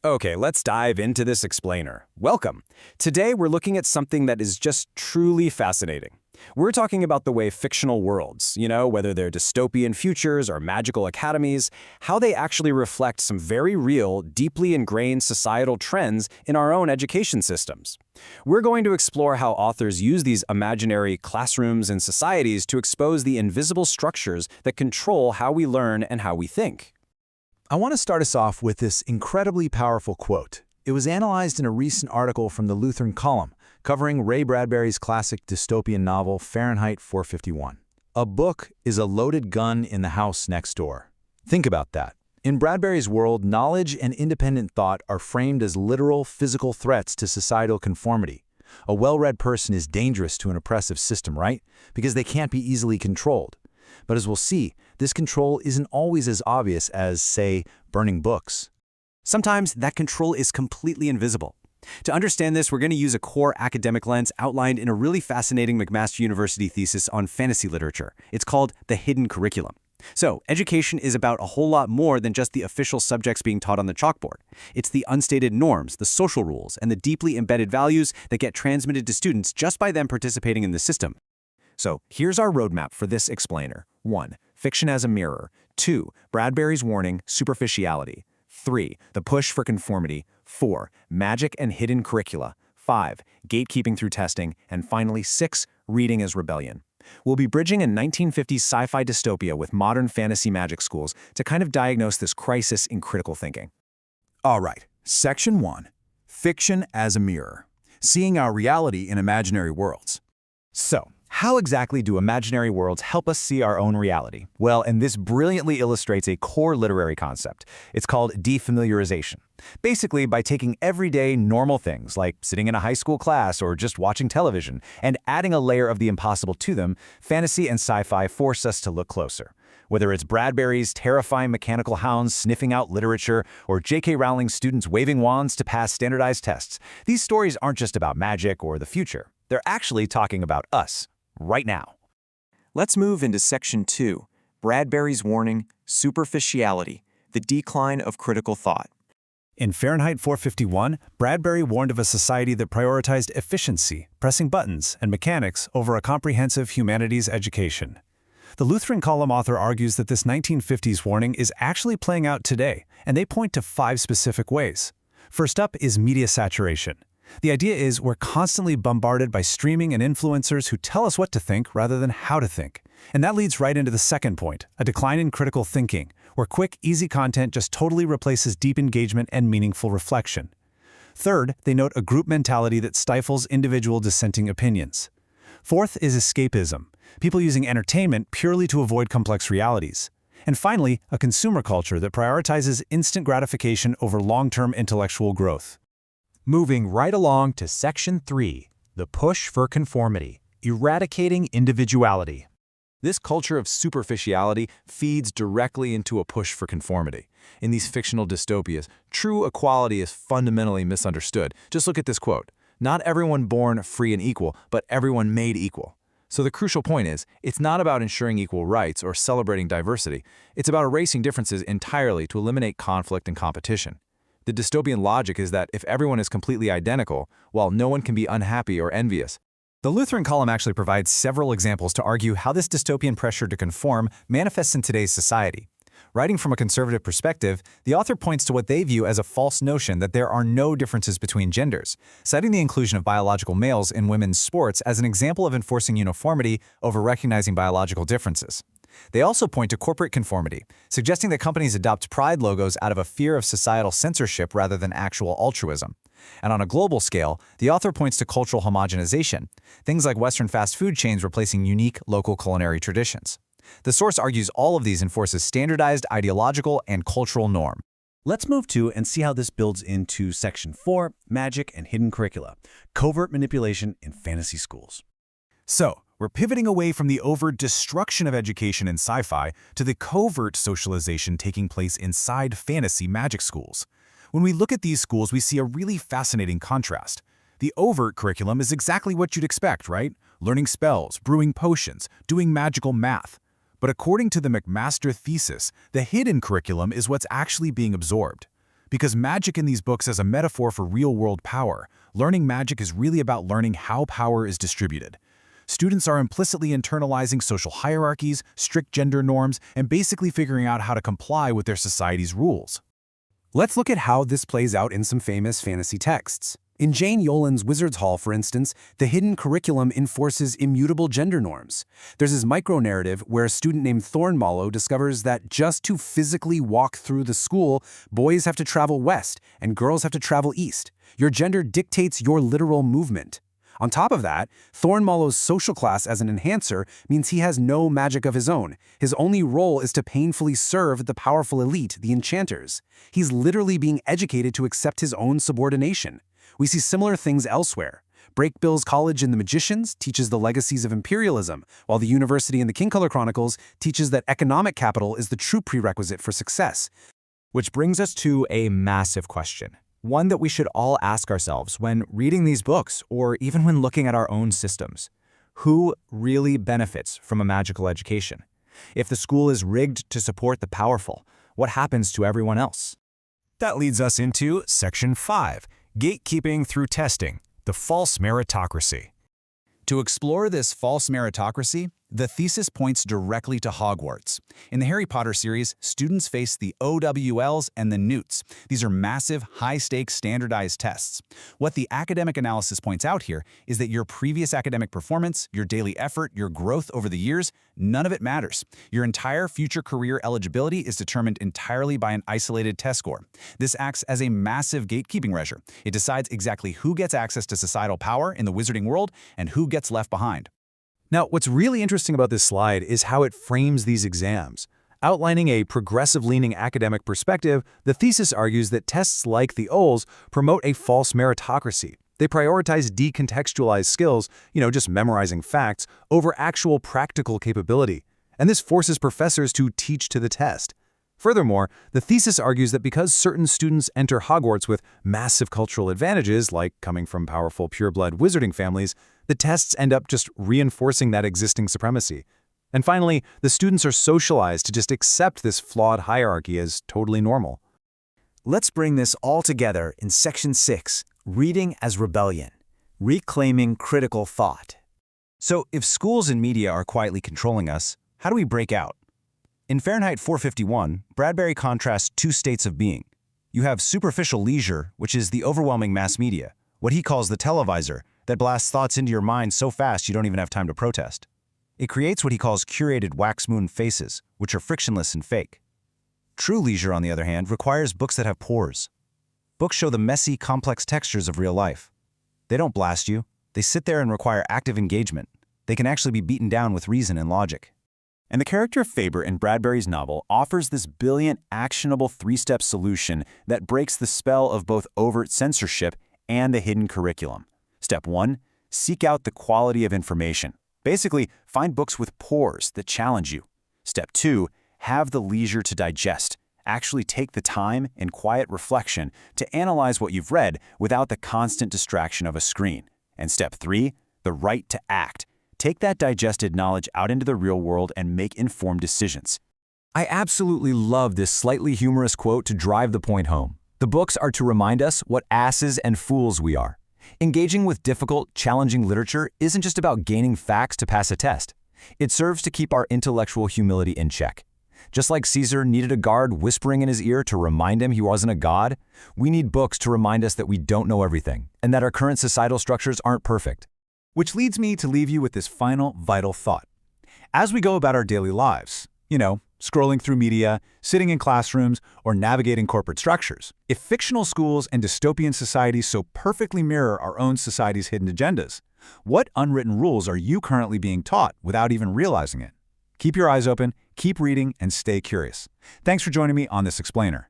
Okay, let's dive into this explainer. Welcome. Today we're looking at something that is just truly fascinating. We're talking about the way fictional worlds, whether they're dystopian futures or magical academies, how they actually reflect some very real, deeply ingrained societal trends in our own education systems. We're going to explore how authors use these imaginary classrooms and societies to expose the invisible structures that control how we learn and how we think. I want to start us off with this incredibly powerful quote. It was analyzed in a recent article from the Lutheran column, covering Ray Bradbury's classic dystopian novel Fahrenheit 451. A book is a loaded gun in the house next door. Think about that. In Bradbury's world, knowledge and independent thought are framed as literal, physical threats to societal conformity. A well-read person is dangerous to an oppressive system, right? Because they can't be easily controlled. But as we'll see, this control isn't always as obvious as, say, burning books. Sometimes that control is completely invisible. To understand this, we're going to use a core academic lens outlined in a really fascinating McMaster University thesis on fantasy literature. It's called The Hidden Curriculum. So, education is about a whole lot more than just the official subjects being taught on the chalkboard. It's the unstated norms, the social rules, and the deeply embedded values that get transmitted to students just by them participating in the system. So, here's our roadmap for this explainer. 1. Fiction as a mirror. 2. Bradbury's warning, superficiality. 3. The push for conformity. 4. Magic and hidden curricula. 5. Gatekeeping through testing. And finally, 6. Reading as rebellion. We'll be bridging a 1950s sci-fi dystopia with modern fantasy magic schools to kind of diagnose this crisis in critical thinking. All right, Section 1. Fiction as a mirror. Seeing our reality in imaginary worlds. So, how exactly do imaginary worlds help us see our own reality? Well, and this brilliantly illustrates a core literary concept. It's called defamiliarization. Basically, by taking everyday, normal things, like sitting in a high school class or just watching television, and adding a layer of the impossible to them, fantasy and sci-fi force us to look closer. Whether it's Bradbury's terrifying mechanical hounds sniffing out literature, or J.K. Rowling's students waving wands to pass standardized tests, these stories aren't just about magic or the future. They're actually talking about us. Right now. Let's move into Section 2, Bradbury's warning, superficiality, the decline of critical thought. In Fahrenheit 451, Bradbury warned of a society that prioritized efficiency, pressing buttons, and mechanics over a comprehensive humanities education. The Lutheran column author argues that this 1950s warning is actually playing out today, and they point to 5 specific ways. First up is media saturation. The idea is we're constantly bombarded by streaming and influencers who tell us what to think rather than how to think. And that leads right into the second point, a decline in critical thinking, where quick, easy content just totally replaces deep engagement and meaningful reflection. Third, they note a group mentality that stifles individual dissenting opinions. Fourth is escapism, people using entertainment purely to avoid complex realities. And finally, a consumer culture that prioritizes instant gratification over long-term intellectual growth. Moving right along to Section 3, the push for conformity, eradicating individuality. This culture of superficiality feeds directly into a push for conformity. In these fictional dystopias, true equality is fundamentally misunderstood. Just look at this quote. Not everyone born free and equal, but everyone made equal. So the crucial point is, it's not about ensuring equal rights or celebrating diversity. It's about erasing differences entirely to eliminate conflict and competition. The dystopian logic is that if everyone is completely identical, well, no one can be unhappy or envious. The Lutheran column actually provides several examples to argue how this dystopian pressure to conform manifests in today's society. Writing from a conservative perspective, the author points to what they view as a false notion that there are no differences between genders, citing the inclusion of biological males in women's sports as an example of enforcing uniformity over recognizing biological differences. They also point to corporate conformity, suggesting that companies adopt pride logos out of a fear of societal censorship rather than actual altruism. And on a global scale, the author points to cultural homogenization, things like Western fast food chains replacing unique local culinary traditions. The source argues all of these enforces standardized ideological and cultural norm. Let's move to and see how this builds into Section 4, Magic and Hidden Curricula, Covert Manipulation in Fantasy Schools. So, we're pivoting away from the overt destruction of education in sci-fi to the covert socialization taking place inside fantasy magic schools. When we look at these schools, we see a really fascinating contrast. The overt curriculum is exactly what you'd expect, right? Learning spells, brewing potions, doing magical math. But according to the McMaster thesis, the hidden curriculum is what's actually being absorbed. Because magic in these books is a metaphor for real-world power. Learning magic is really about learning how power is distributed. Students are implicitly internalizing social hierarchies, strict gender norms, and basically figuring out how to comply with their society's rules. Let's look at how this plays out in some famous fantasy texts. In Jane Yolen's Wizard's Hall, for instance, the hidden curriculum enforces immutable gender norms. There's this micro-narrative where a student named Thornmallow discovers that just to physically walk through the school, boys have to travel west and girls have to travel east. Your gender dictates your literal movement. On top of that, Thornmallow's social class as an enhancer means he has no magic of his own. His only role is to painfully serve the powerful elite, the enchanters. He's literally being educated to accept his own subordination. We see similar things elsewhere. Breakbill's College in The Magicians teaches the legacies of imperialism, while the University in the King Color Chronicles teaches that economic capital is the true prerequisite for success. Which brings us to a massive question. One that we should all ask ourselves when reading these books or even when looking at our own systems. Who really benefits from a magical education? If the school is rigged to support the powerful, what happens to everyone else? That leads us into Section 5, Gatekeeping through Testing, the False Meritocracy. To explore this false meritocracy, the thesis points directly to Hogwarts. In the Harry Potter series, students face the O.W.L.s and the Newts. These are massive, high-stakes, standardized tests. What the academic analysis points out here is that your previous academic performance, your daily effort, your growth over the years, none of it matters. Your entire future career eligibility is determined entirely by an isolated test score. This acts as a massive gatekeeping measure. It decides exactly who gets access to societal power in the wizarding world and who gets left behind. Now, what's really interesting about this slide is how it frames these exams. Outlining a progressive-leaning academic perspective, the thesis argues that tests like the O.W.L.s promote a false meritocracy. They prioritize decontextualized skills, just memorizing facts, over actual practical capability. And this forces professors to teach to the test. Furthermore, the thesis argues that because certain students enter Hogwarts with massive cultural advantages, like coming from powerful pureblood wizarding families, the tests end up just reinforcing that existing supremacy. And finally, the students are socialized to just accept this flawed hierarchy as totally normal. Let's bring this all together in Section 6, Reading as Rebellion, Reclaiming Critical Thought. So, if schools and media are quietly controlling us, how do we break out? In Fahrenheit 451, Bradbury contrasts two states of being. You have superficial leisure, which is the overwhelming mass media, what he calls the televisor, that blasts thoughts into your mind so fast you don't even have time to protest. It creates what he calls curated wax-moon faces, which are frictionless and fake. True leisure, on the other hand, requires books that have pores. Books show the messy, complex textures of real life. They don't blast you. They sit there and require active engagement. They can actually be beaten down with reason and logic. And the character of Faber in Bradbury's novel offers this brilliant, actionable three-step solution that breaks the spell of both overt censorship and the hidden curriculum. Step 1, seek out the quality of information. Basically, find books with pores that challenge you. Step 2, have the leisure to digest. Actually take the time and quiet reflection to analyze what you've read without the constant distraction of a screen. And step 3, the right to act. Take that digested knowledge out into the real world and make informed decisions. I absolutely love this slightly humorous quote to drive the point home. The books are to remind us what asses and fools we are. Engaging with difficult, challenging literature isn't just about gaining facts to pass a test. It serves to keep our intellectual humility in check. Just like Caesar needed a guard whispering in his ear to remind him he wasn't a god, we need books to remind us that we don't know everything and that our current societal structures aren't perfect. Which leads me to leave you with this final, vital thought. As we go about our daily lives, scrolling through media, sitting in classrooms, or navigating corporate structures, if fictional schools and dystopian societies so perfectly mirror our own society's hidden agendas, what unwritten rules are you currently being taught without even realizing it? Keep your eyes open, keep reading, and stay curious. Thanks for joining me on this explainer.